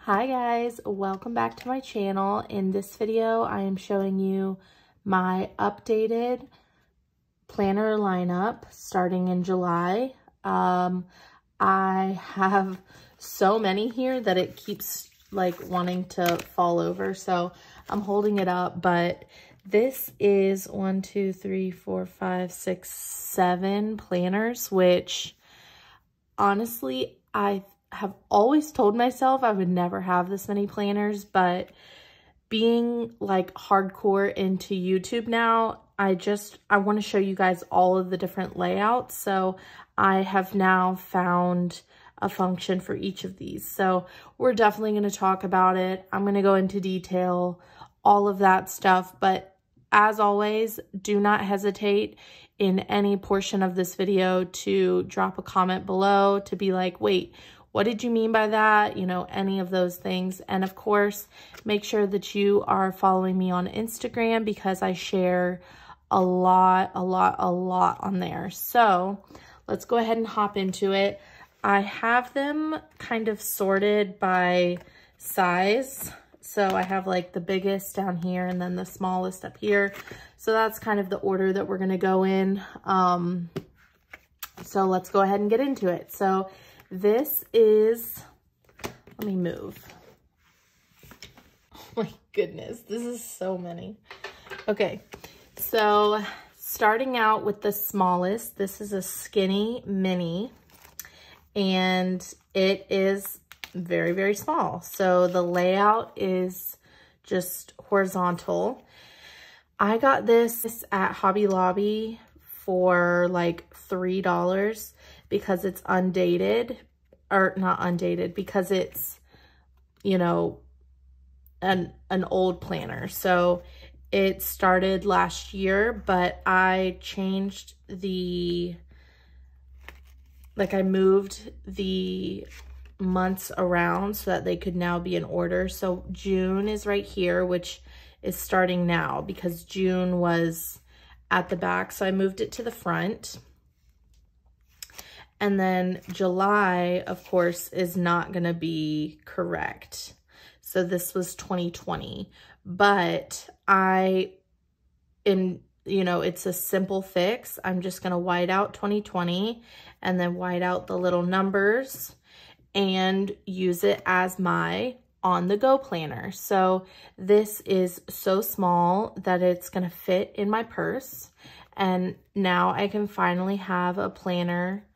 Hi guys, welcome back to my channel. In this video, I am showing you my updated planner lineup starting in July. I have so many here that it keeps like wanting to fall over, so I'm holding it up, but this is 1, 2, 3, 4, 5, 6, 7 planners, which honestly, I have always told myself I would never have this many planners, but being like hardcore into YouTube now, I want to show you guys all of the different layouts. So I have now found a function for each of these. So we're definitely going to talk about it. I'm going to go into detail, all of that stuff. But as always, do not hesitate in any portion of this video to drop a comment below to be like, wait, what did you mean by that? You know, any of those things. And of course, make sure that you are following me on Instagram because I share a lot on there. So let's go ahead and hop into it. I have them kind of sorted by size. So I have like the biggest down here and then the smallest up here. So that's kind of the order that we're going to go in. So let's go ahead and get into it. So this is, let me move. Oh my goodness, this is so many. Okay, so starting out with the smallest, this is a skinny mini, and it is very, very small. So the layout is just horizontal. I got this at Hobby Lobby for like $3 because it's undated, or not undated, because it's, you know, an old planner. So it started last year, but I changed the, like I moved the months around so that they could now be in order. So June is right here, which is starting now because June was at the back. So I moved it to the front. And then July, of course, is not going to be correct. So this was 2020, but you know, it's a simple fix. I'm just going to white out 2020 and then white out the little numbers and use it as my on-the-go planner. So this is so small that it's going to fit in my purse. And now I can finally have a planner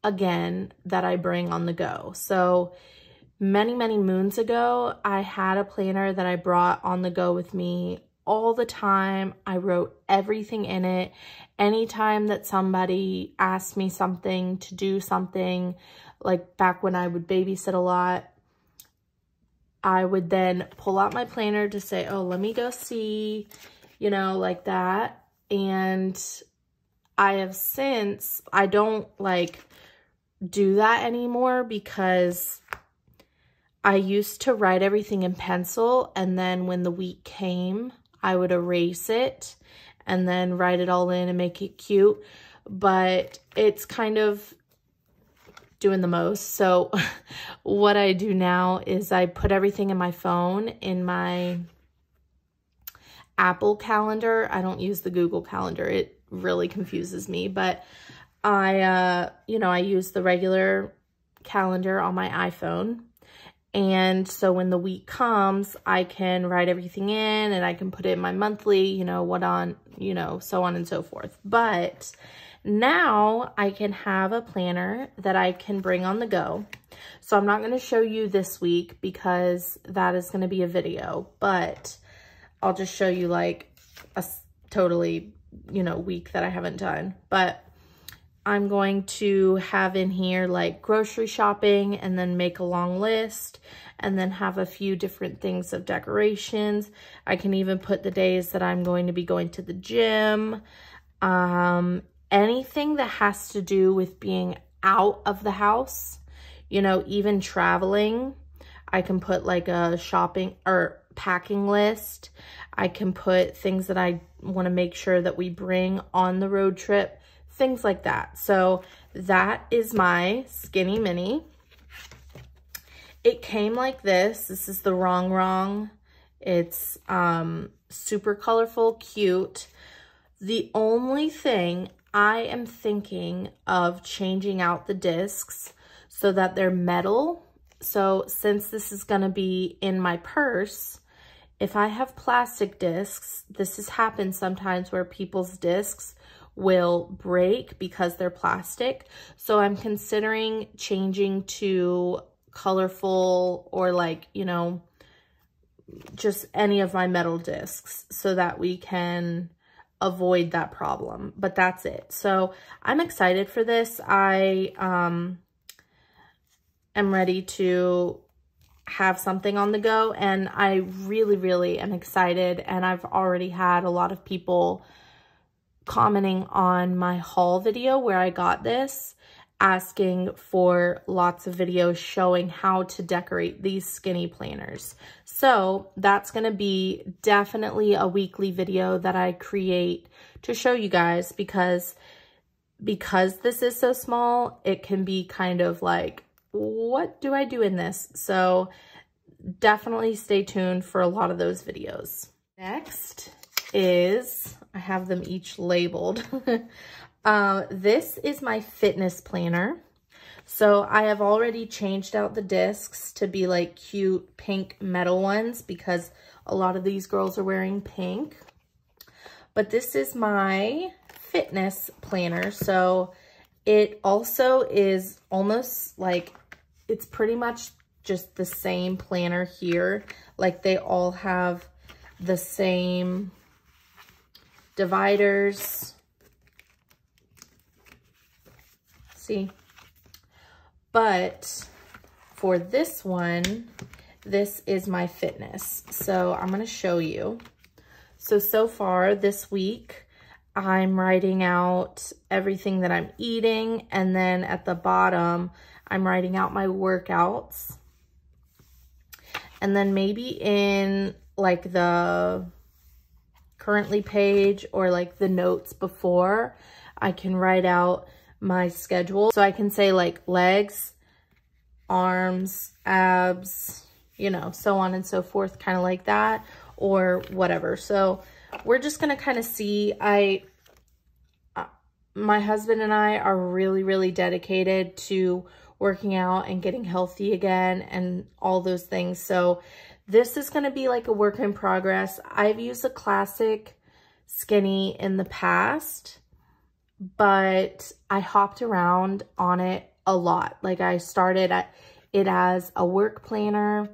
again that I bring on the go. So many moons ago, I had a planner that I brought on the go with me all the time. I wrote everything in it. Anytime that somebody asked me something to do something, like back when I would babysit a lot, I would then pull out my planner to say, oh, let me go see, you know, like that. And I have since, I don't like do that anymore because I used to write everything in pencil, and then when the week came, I would erase it and then write it all in and make it cute. But it's kind of doing the most. So what I do now is I put everything in my phone, in my Apple Calendar. I don't use the Google Calendar. It really confuses me, but you know, I use the regular calendar on my iPhone. And so when the week comes, I can write everything in and I can put it in my monthly, you know, what on, you know, so on and so forth. But now I can have a planner that I can bring on the go. So I'm not going to show you this week because that is going to be a video, but I'll just show you like a totally, you know, week that I haven't done. But I'm going to have in here like grocery shopping and then make a long list and then have a few different things of decorations. I can even put the days that I'm going to be going to the gym. Anything that has to do with being out of the house, you know, even traveling, I can put like a shopping or packing list. I can put things that I want to make sure that we bring on the road trip. Things like that. So that is my skinny mini. it came like this. This is the wrong. It's super colorful, cute. The only thing, I am thinking of changing out the discs so that they're metal. So since this is gonna be in my purse, if I have plastic discs, this has happened sometimes where people's discs will break because they're plastic. So I'm considering changing to colorful or like, you know, just any of my metal discs so that we can avoid that problem. But that's it. So I'm excited for this. I am ready to have something on the go, and I really am excited. And I've already had a lot of people commenting on my haul video where I got this, asking for lots of videos showing how to decorate these skinny planners. So that's going to be definitely a weekly video that I create to show you guys, because this is so small, it can be kind of like, what do I do in this? So definitely stay tuned for a lot of those videos. Next is, I have them each labeled. This is my fitness planner. So I have already changed out the discs to be like cute pink metal ones because a lot of these girls are wearing pink. But this is my fitness planner. So it also is almost like, it's pretty much just the same planner here. Like they all have the same dividers. See? But for this one, this is my fitness. So I'm going to show you. So far this week, I'm writing out everything that I'm eating. And then at the bottom, I'm writing out my workouts. And then maybe in like the currently page or like the notes before, I can write out my schedule. So I can say like legs, arms, abs, you know, so on and so forth, kind of like that, or whatever. So we're just going to kind of see. My husband and I are really dedicated to working out and getting healthy again and all those things. So this is going to be like a work in progress. I've used a classic skinny in the past, but I hopped around on it a lot. Like I started it as a work planner,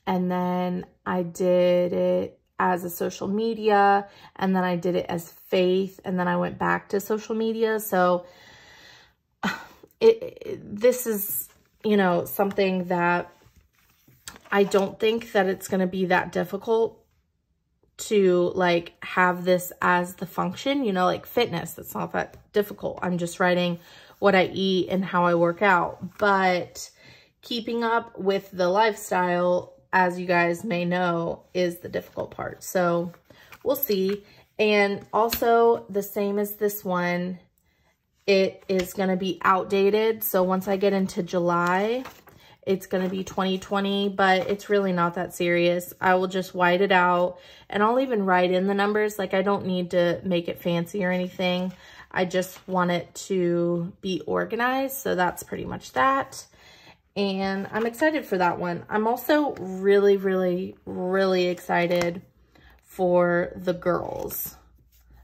and then I did it as a social media, and then I did it as faith, and then I went back to social media. So this is, you know, something that I don't think that it's going to be that difficult to like have this as the function, you know, like fitness. That's not that difficult. I'm just writing what I eat and how I work out. But keeping up with the lifestyle, as you guys may know, is the difficult part. So we'll see. And also the same as this one, it is going to be outdated. So once I get into July, it's going to be 2020, but it's really not that serious. I will just white it out, and I'll even write in the numbers. Like I don't need to make it fancy or anything. I just want it to be organized. So that's pretty much that. And I'm excited for that one. I'm also really excited for the girls.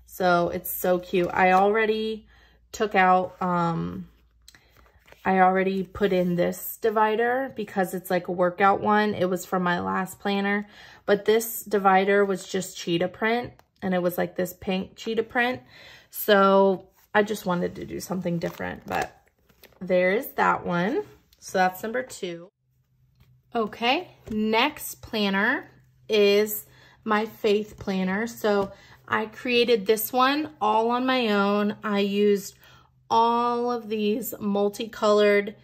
So it's so cute. I already took out, I already put in this divider because it's like a workout one. It was from my last planner, but this divider was just cheetah print, and it was like this pink cheetah print. So I just wanted to do something different, but there is that one. So that's number 2. Okay, next planner is my faith planner. So I created this one all on my own. I used all of these multicolored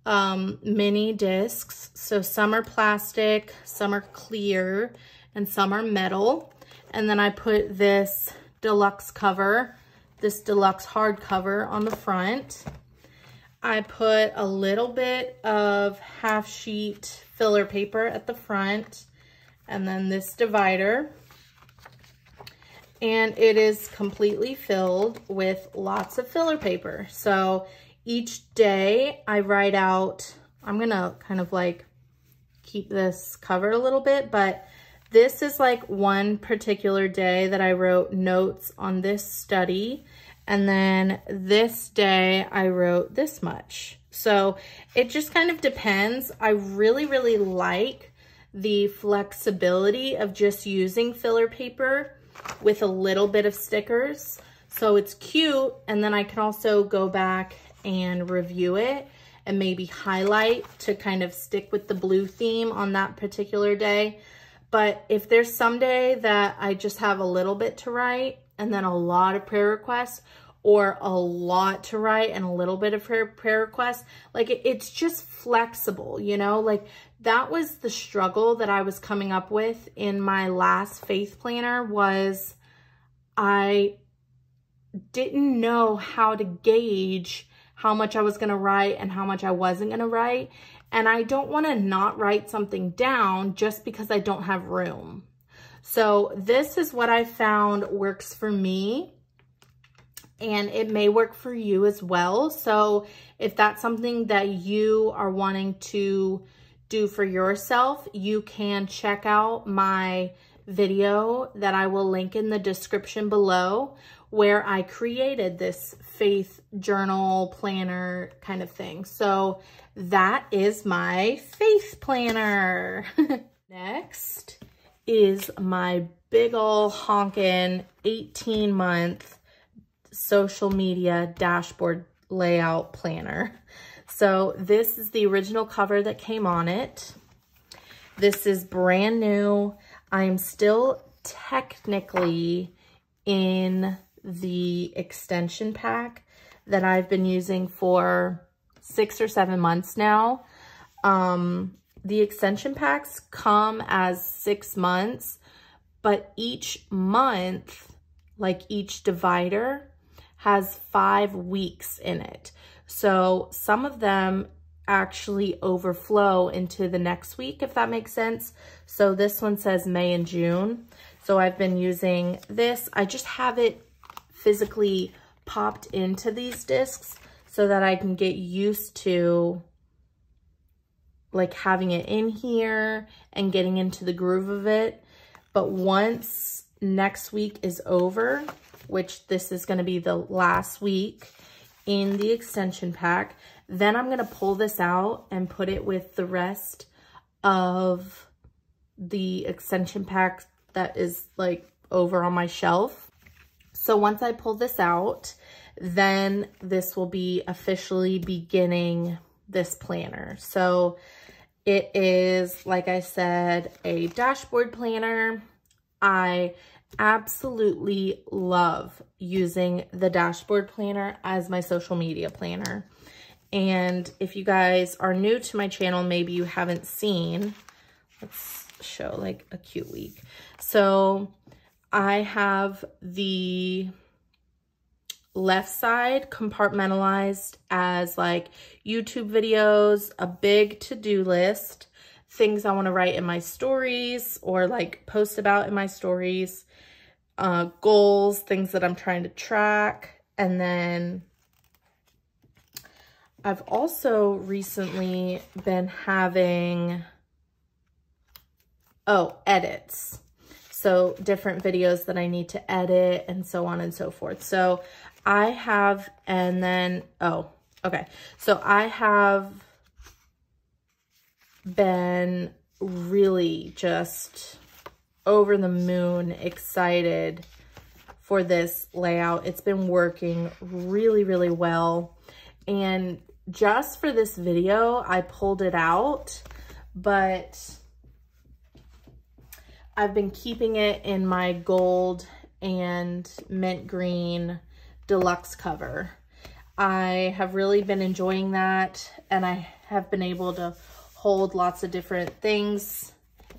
mini discs. So some are plastic, some are clear, and some are metal. And then I put this deluxe cover, this deluxe hardcover on the front. I put a little bit of half sheet filler paper at the front, and then this divider. And it is completely filled with lots of filler paper. So each day I write out, I'm gonna kind of like keep this covered a little bit, but this is like one particular day that I wrote notes on this study. And then this day I wrote this much. So it just kind of depends. I really, really like the flexibility of just using filler paper with a little bit of stickers. So it's cute. And then I can also go back and review it and maybe highlight to kind of stick with the blue theme on that particular day. But if there's some day that I just have a little bit to write and then a lot of prayer requests, or a lot to write and a little bit of prayer requests, like it's just flexible, you know? Like that was the struggle that I was coming up with in my last faith planner, was I didn't know how to gauge how much I was gonna write and how much I wasn't gonna write. And I don't wanna not write something down just because I don't have room. So this is what I found works for me, and it may work for you as well. So if that's something that you are wanting to do for yourself, you can check out my video that I will link in the description below, where I created this faith journal planner kind of thing. So that is my faith planner. Next is my big ol' honkin' 18-month social media dashboard layout planner. So this is the original cover that came on it. This is brand new. I'm still technically in the extension pack that I've been using for 6 or 7 months now. The extension packs come as 6 months, but each month, like each divider, has 5 weeks in it. So some of them actually overflow into the next week, if that makes sense. So this one says May and June. So I've been using this. I just have it physically popped into these discs so that I can get used to like having it in here and getting into the groove of it. But once next week is over, which this is going to be the last week in the extension pack, then I'm going to pull this out and put it with the rest of the extension pack that is like over on my shelf. So once I pull this out, then this will be officially beginning this planner. So it is, like I said, a dashboard planner. I absolutely love using the dashboard planner as my social media planner. And if you guys are new to my channel, maybe you haven't seen, let's show like a cute week. So I have the left side compartmentalized as like YouTube videos, a big to-do list, things I want to write in my stories or like post about in my stories, goals, things that I'm trying to track. And then I've also recently been having, edits. So different videos that I need to edit and so on and so forth. So I have, and then, so I have been really just over the moon excited for this layout. It's been working really, really well. And just for this video, I pulled it out, but I've been keeping it in my gold and mint green deluxe cover. I have really been enjoying that, and I have been able to hold lots of different things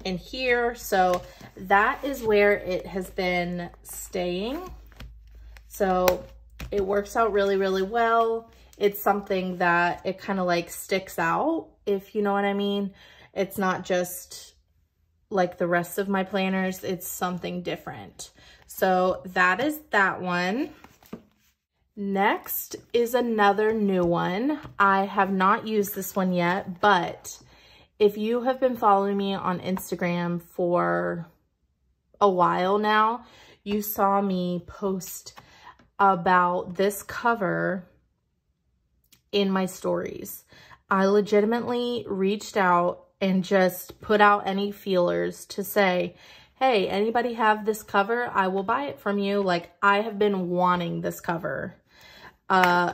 in here. So that is where it has been staying. So it works out really, really well. it's something that it kind of like sticks out, if you know what I mean. It's not just like the rest of my planners, it's something different. So that is that one. Next is another new one. I have not used this one yet, but if you have been following me on Instagram for a while now, you saw me post about this cover in my stories. I legitimately reached out and just put out any feelers to say, hey, anybody have this cover? I will buy it from you. Like, I have been wanting this cover.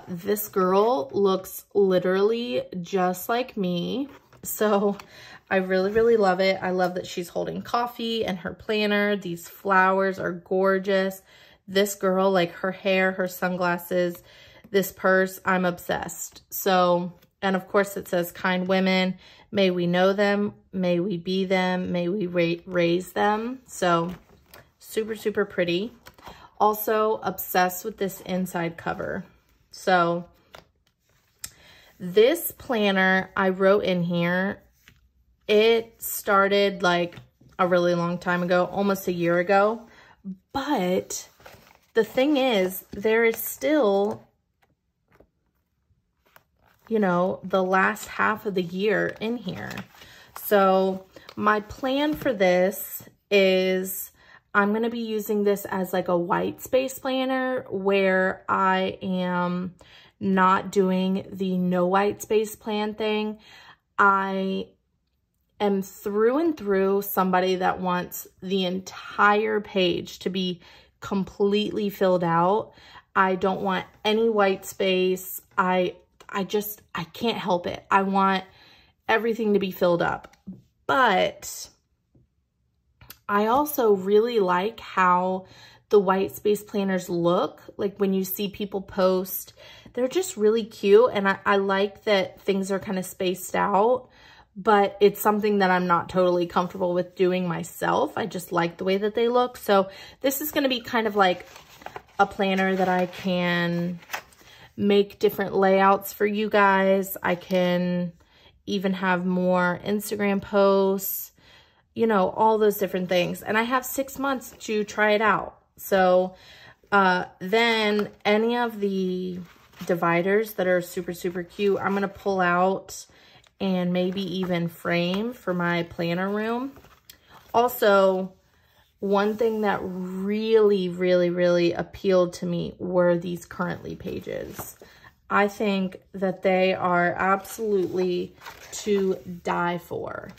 This girl looks literally just like me. So I really, really love it. I love that she's holding coffee and her planner. These flowers are gorgeous. This girl, like her hair, her sunglasses, this purse, I'm obsessed. So, and of course it says kind women. May we know them. May we be them. May we raise them. So super, super pretty. Also obsessed with this inside cover. So this planner I wrote in here, it started like a really long time ago, almost a year ago. But the thing is, there is still, you know, the last half of the year in here. So my plan for this is I'm going to be using this as like a white space planner where I am not doing the no white space plan thing. I am through and through somebody that wants the entire page to be completely filled out. I don't want any white space. I can't help it. I want everything to be filled up. But I also really like how the white space planners look. Like when you see people post, they're just really cute. And I like that things are kind of spaced out, but it's something that I'm not totally comfortable with doing myself. I just like the way that they look. So this is going to be kind of like a planner that I can make different layouts for you guys. I can even have more Instagram posts, you know, all those different things. And I have 6 months to try it out. So then any of the dividers that are super, super cute, I'm going to pull out and maybe even frame for my planner room. Also, one thing that really, really, really appealed to me were these currently pages. I think that they are absolutely to die for.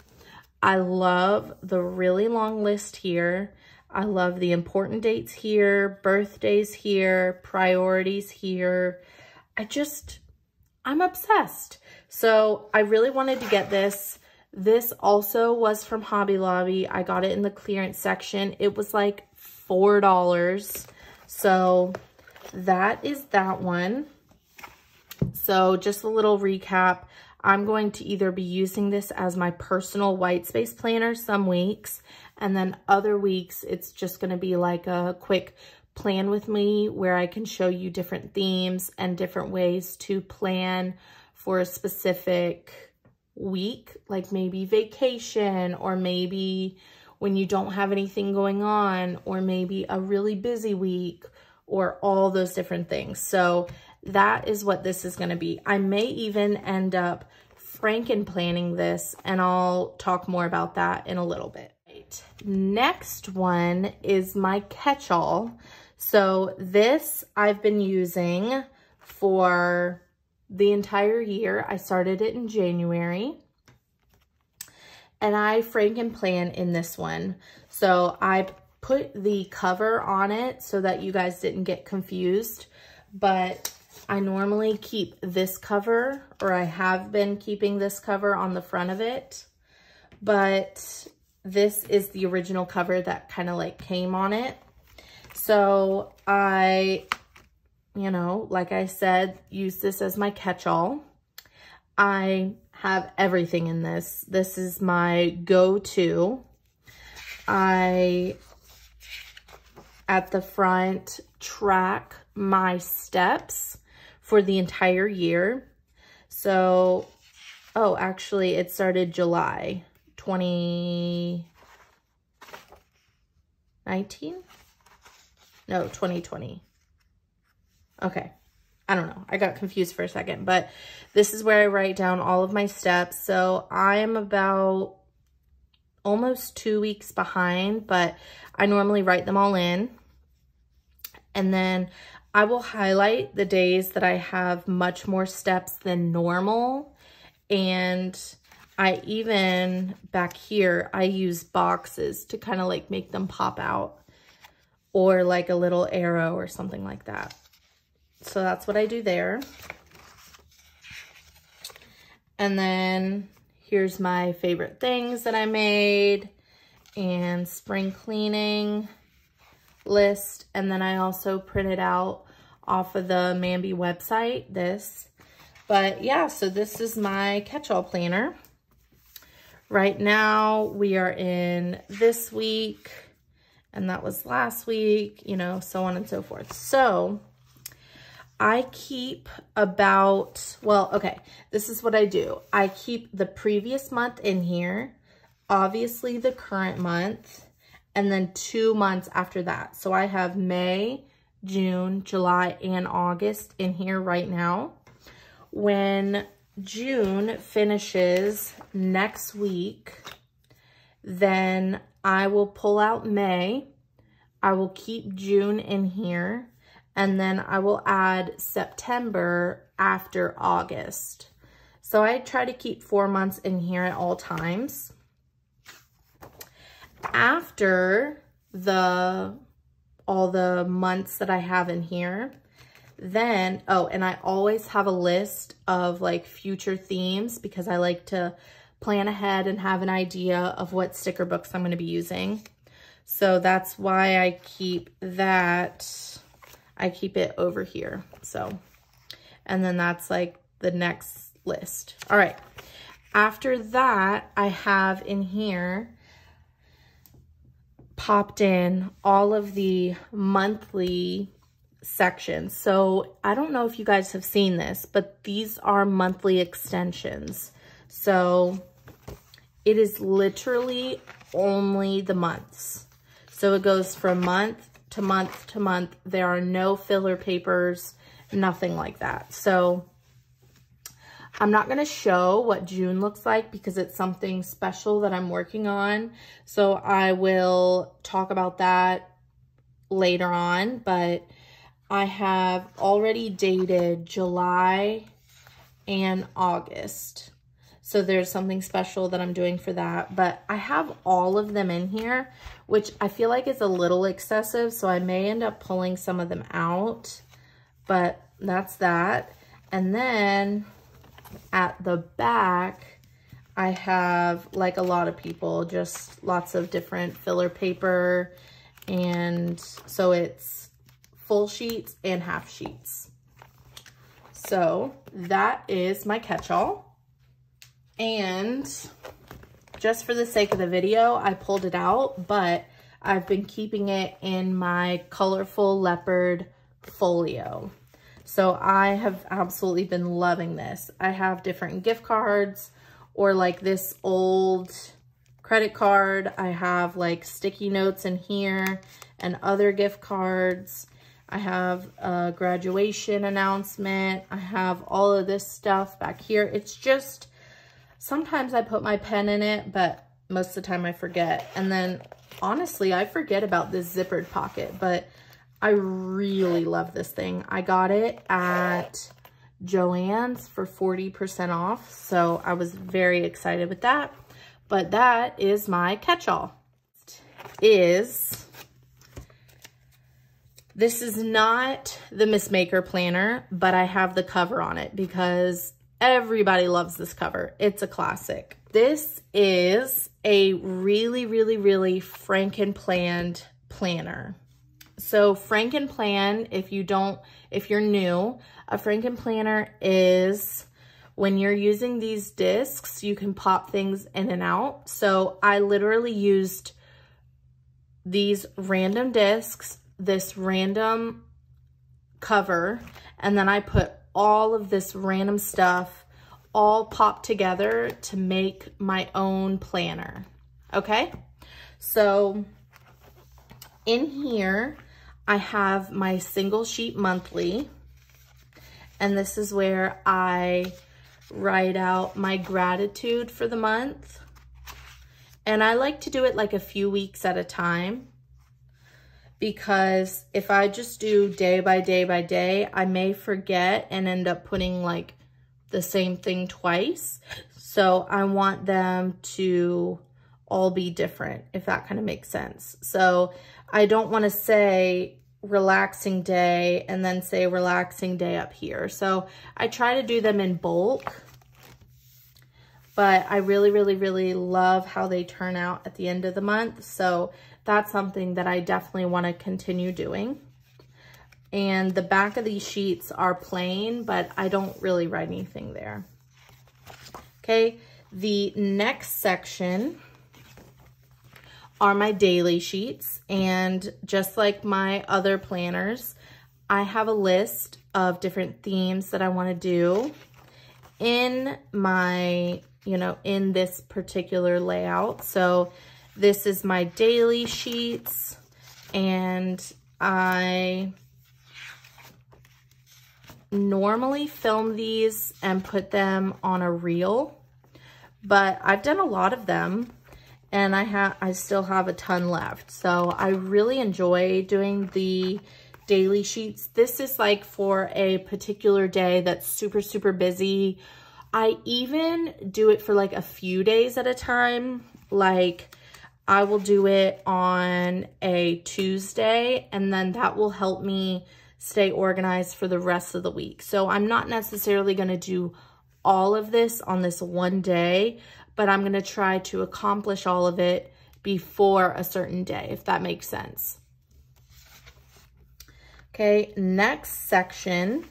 I love the really long list here. I love the important dates here, birthdays here, priorities here. I'm obsessed. So I really wanted to get this. This also was from Hobby Lobby. I got it in the clearance section. It was like $4. So that is that one. So just a little recap. I'm going to either be using this as my personal white space planner some weeks, and then other weeks it's just going to be like a quick plan with me where I can show you different themes and different ways to plan for a specific week, like maybe vacation, or maybe when you don't have anything going on, or maybe a really busy week, or all those different things. So that is what this is going to be. I may even end up Franken-planning this, and I'll talk more about that in a little bit. Right. Next one is my catch-all. So this I've been using for the entire year. I started it in January, and I Franken-plan in this one. So I put the cover on it so that you guys didn't get confused, but I normally keep this cover, or I have been keeping this cover on the front of it, but this is the original cover that kind of like came on it. So I, you know, like I said, use this as my catch-all. I have everything in this. This is my go-to. I, at the front, track my steps for the entire year. So, oh, actually it started July 2019? No, 2020. Okay. I don't know. I got confused for a second, but this is where I write down all of my steps. So I am about almost 2 weeks behind, but I normally write them all in. And then I will highlight the days that I have much more steps than normal. And I even, back here, I use boxes to kind of like make them pop out, or like a little arrow or something like that. So that's what I do there. And then here's my favorite things that I made and spring cleaning list. And then I also printed out off of the Mambi website this. But yeah, so this is my catch-all planner. Right now we are in this week, and that was last week, you know, so on and so forth. So I keep about, well, okay, this is what I do. I keep the previous month in here, obviously the current month, and then 2 months after that. So I have May, June, July, and August in here right now. When June finishes next week, then I will pull out May. I will keep June in here. And then I will add September after August. So I try to keep 4 months in here at all times. After all the months that I have in here, then, oh, and I always have a list of like future themes because I like to plan ahead and have an idea of what sticker books I'm going to be using. So that's why I keep that. I keep it over here. So, and then that's like the next list. All right. After that, I have in here popped in all of the monthly sections. So I don't know if you guys have seen this, but these are monthly extensions. So it is literally only the months. So it goes from month to month to month. There are no filler papers, nothing like that. So I'm not going to show what June looks like because it's something special that I'm working on. So I will talk about that later on, but I have already dated July and August. So there's something special that I'm doing for that. But I have all of them in here, which I feel like is a little excessive. So I may end up pulling some of them out. But that's that. And then at the back, I have, like a lot of people, just lots of different filler paper. And so it's full sheets and half sheets. So that is my catch-all. And just for the sake of the video, I pulled it out, but I've been keeping it in my colorful leopard folio. So I have absolutely been loving this. I have different gift cards, or like this old credit card. I have like sticky notes in here and other gift cards. I have a graduation announcement. I have all of this stuff back here. It's just, sometimes I put my pen in it, but most of the time I forget. And then honestly, I forget about this zippered pocket, but I really love this thing. I got it at Joann's for 40% off. So I was very excited with that. But that is my catch-all. This is not the Miss Maker planner, but I have the cover on it because everybody loves this cover. It's a classic. This is a really, really, really Frankenplanned planner. So Frankenplan, if you're new, a Frankenplanner is when you're using these discs, you can pop things in and out. So I literally used these random discs, this random cover, and then I put all of this random stuff all popped together to make my own planner. Okay, so in here I have my single sheet monthly, and this is where I write out my gratitude for the month. And I like to do it like a few weeks at a time, because if I just do day by day by day, I may forget and end up putting like the same thing twice. So I want them to all be different, if that kind of makes sense. So I don't want to say relaxing day and then say relaxing day up here. So I try to do them in bulk, but I really, really, really love how they turn out at the end of the month. So that's something that I definitely want to continue doing. And the back of these sheets are plain, but I don't really write anything there. Okay, the next section are my daily sheets. And just like my other planners, I have a list of different themes that I want to do in my, in this particular layout. So this is my daily sheets, and I normally film these and put them on a reel, but I've done a lot of them and I still have a ton left. So I really enjoy doing the daily sheets. This is like for a particular day that's super, super busy. I even do it for like a few days at a time. Like I will do it on a Tuesday, and then that will help me stay organized for the rest of the week. So I'm not necessarily going to do all of this on this one day, but I'm going to try to accomplish all of it before a certain day, if that makes sense. Okay, next section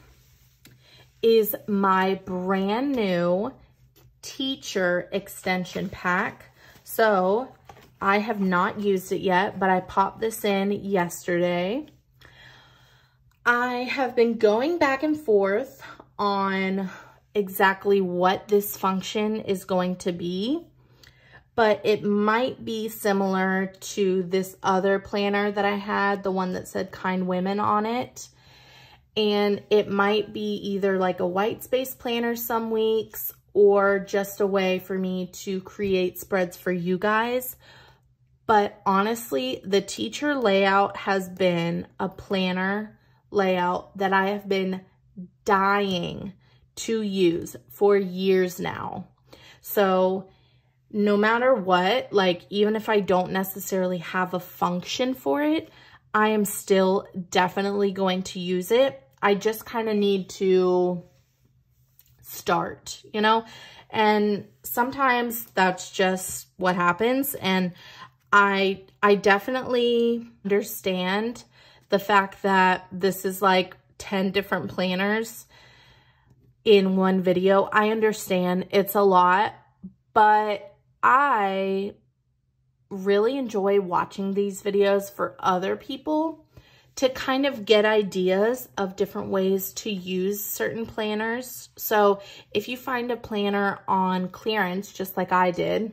is my brand new teacher extension pack. So I have not used it yet, but I popped this in yesterday. I have been going back and forth on exactly what this function is going to be, but it might be similar to this other planner that I had, the one that said Kind Women on it. And it might be either like a white space planner some weeks, or just a way for me to create spreads for you guys. But honestly, the teacher layout has been a planner layout that I have been dying to use for years now. So no matter what, like even if I don't necessarily have a function for it, I am still definitely going to use it. I just kind of need to start, and sometimes that's just what happens. And I definitely understand the fact that this is like 10 different planners in one video. I understand it's a lot, but I really enjoy watching these videos for other people to kind of get ideas of different ways to use certain planners. So if you find a planner on clearance, just like I did,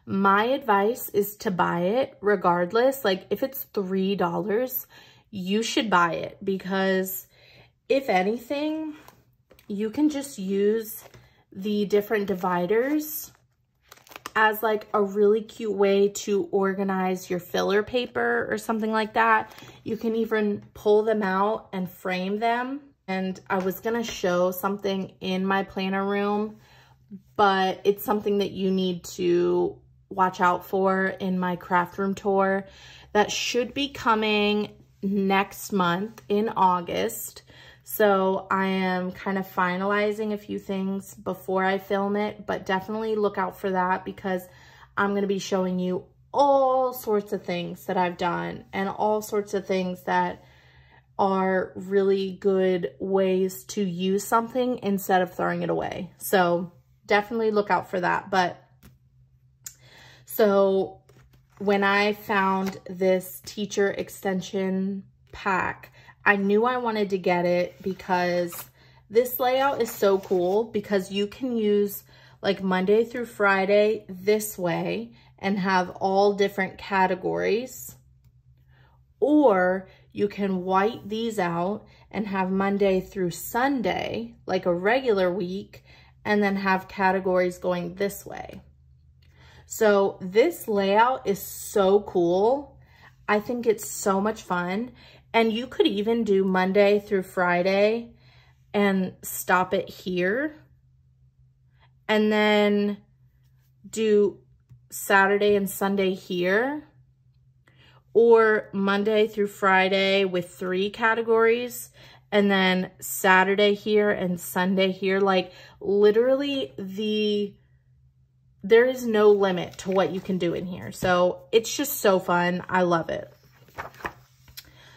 my advice is to buy it regardless. Like if it's $3, you should buy it, because if anything, you can just use the different dividers as like a really cute way to organize your filler paper or something like that. You can even pull them out and frame them. And I was gonna show something in my planner room, but it's something that you need to watch out for in my craft room tour that should be coming next month in August. So I am kind of finalizing a few things before I film it, but definitely look out for that, because I'm going to be showing you all sorts of things that I've done and all sorts of things that are really good ways to use something instead of throwing it away. So definitely look out for that. But so when I found this teacher extension pack, I knew I wanted to get it because this layout is so cool, because you can use like Monday through Friday this way and have all different categories, or you can white these out and have Monday through Sunday, like a regular week, and then have categories going this way. So this layout is so cool. I think it's so much fun. And you could even do Monday through Friday and stop it here. And then do Saturday and Sunday here. Or Monday through Friday with 3 categories, and then Saturday here and Sunday here. Like literally there is no limit to what you can do in here. So it's just so fun. I love it.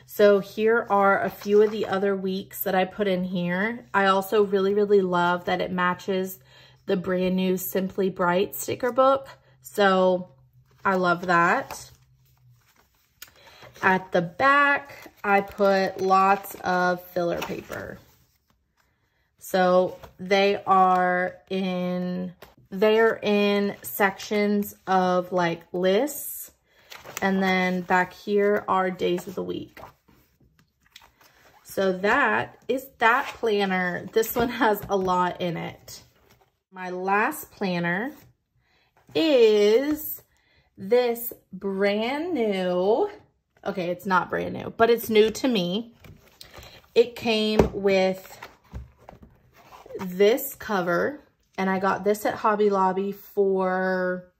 So here are a few of the other weeks that I put in here. I also really, really love that it matches the brand new Simply Bright sticker book. So I love that. At the back, I put lots of filler paper. So they're in sections of like lists. And then back here are days of the week. So that is that planner. This one has a lot in it. My last planner is this brand new, okay, it's not brand new, but it's new to me. It came with this cover, and I got this at Hobby Lobby for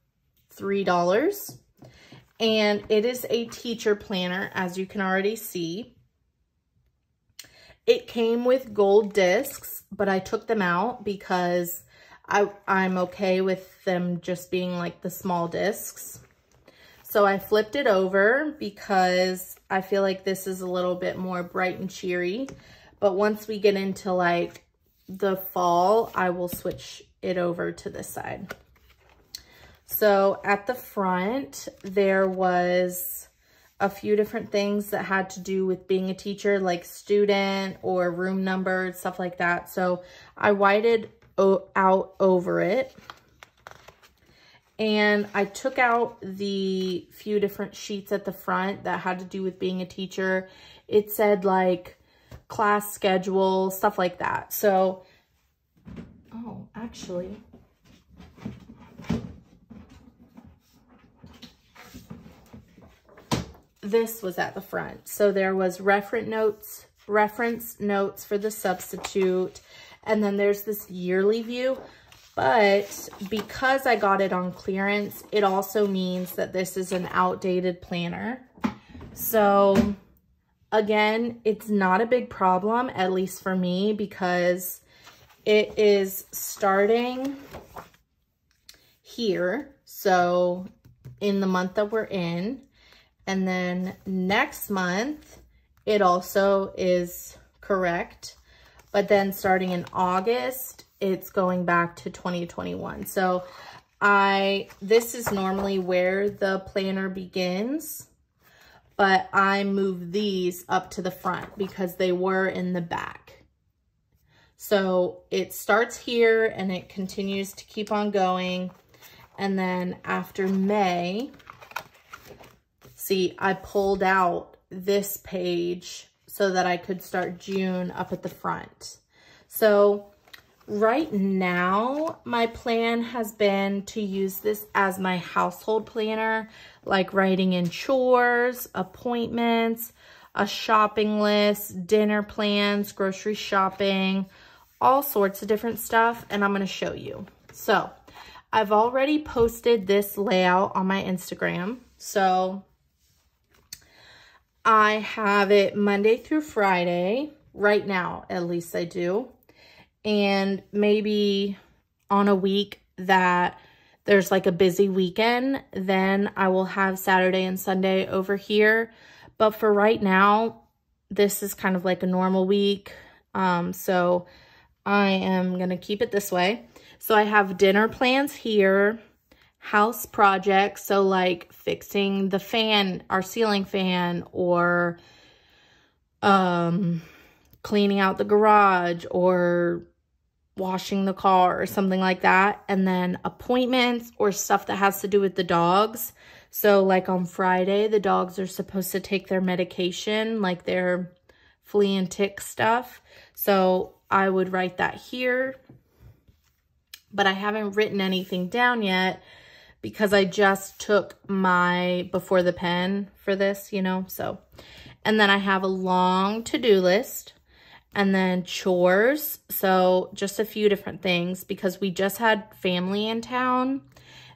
$3. And it is a teacher planner, as you can already see. It came with gold discs, but I took them out because I'm okay with them just being like the small discs. So I flipped it over because I feel like this is a little bit more bright and cheery. But once we get into like the fall, I will switch it over to this side. So at the front, there was a few different things that had to do with being a teacher, like student or room number, stuff like that. So I whited out over it. And I took out the few different sheets at the front that had to do with being a teacher. It said like class schedule, stuff like that. So, oh, actually, this was at the front. So there was reference notes for the substitute. And then there's this yearly view. But because I got it on clearance, it also means that this is an outdated planner. So again, it's not a big problem, at least for me, because it is starting here. So in the month that we're in. And then next month, it also is correct. But then starting in August, it's going back to 2021. So this is normally where the planner begins, but I moved these up to the front because they were in the back. So it starts here and it continues to keep on going. And then after May, see, I pulled out this page so that I could start June up at the front. So right now, my plan has been to use this as my household planner, like writing in chores, appointments, a shopping list, dinner plans, grocery shopping, all sorts of different stuff, and I'm going to show you. So I've already posted this layout on my Instagram. So I have it Monday through Friday, right now, at least I do. And maybe on a week that there's like a busy weekend, then I will have Saturday and Sunday over here. But for right now, this is kind of like a normal week. So I am going to keep it this way. So I have dinner plans here, house projects. So like fixing the fan, our ceiling fan, or cleaning out the garage or washing the car or something like that. And then appointments or stuff that has to do with the dogs. So like on Friday, the dogs are supposed to take their medication, like their flea and tick stuff. So I would write that here, but I haven't written anything down yet because I just took my before the pen for this, you know, so. And then I have a long to-do list and then chores. So just a few different things because we just had family in town.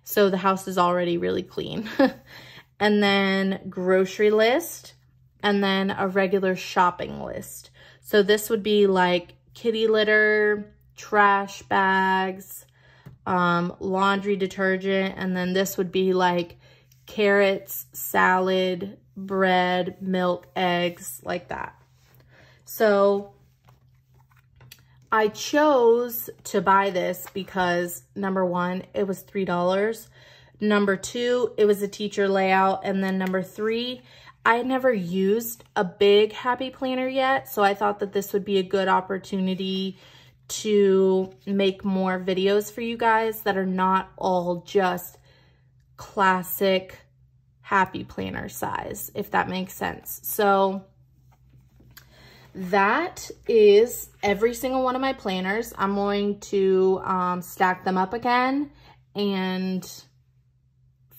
So the house is already really clean. And then grocery list and then a regular shopping list. So this would be like kitty litter, trash bags, laundry detergent, and then this would be like carrots, salad, bread, milk, eggs, like that. So I chose to buy this because number one, it was $3. Number two, it was a teacher layout. And then number three, I had never used a big Happy Planner yet. So I thought that this would be a good opportunity to make more videos for you guys that are not all just classic Happy Planner size, if that makes sense. So that is every single one of my planners. I'm going to stack them up again and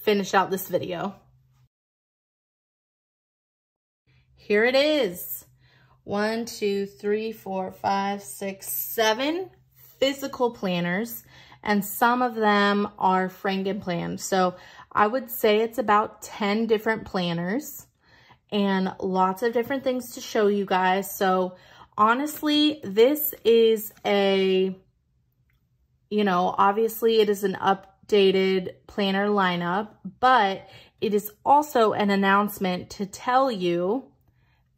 finish out this video. Here it is. 1, 2, 3, 4, 5, 6, 7 physical planners, and some of them are Frankenplan. So I would say it's about 10 different planners and lots of different things to show you guys. So honestly, this is a, you know, obviously it is an updated planner lineup, but it is also an announcement to tell you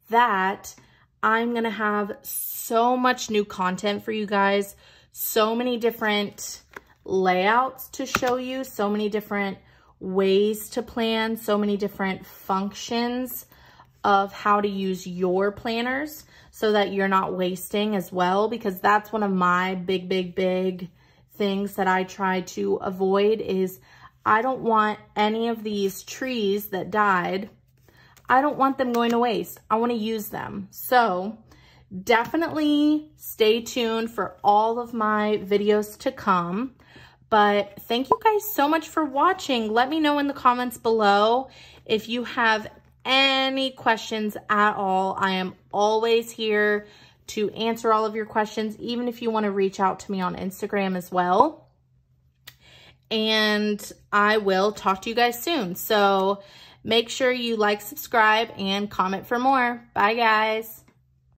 that I'm gonna have so much new content for you guys, so many different layouts to show you, so many different ways to plan, so many different functions of how to use your planners so that you're not wasting as well, because that's one of my big things that I try to avoid is I don't want any of these trees that died, I don't want them going to waste. I want to use them. So definitely stay tuned for all of my videos to come. But thank you guys so much for watching. Let me know in the comments below if you have any questions at all. I am always here to answer all of your questions, even if you want to reach out to me on Instagram as well. And I will talk to you guys soon. So make sure you like, subscribe, and comment for more. Bye, guys.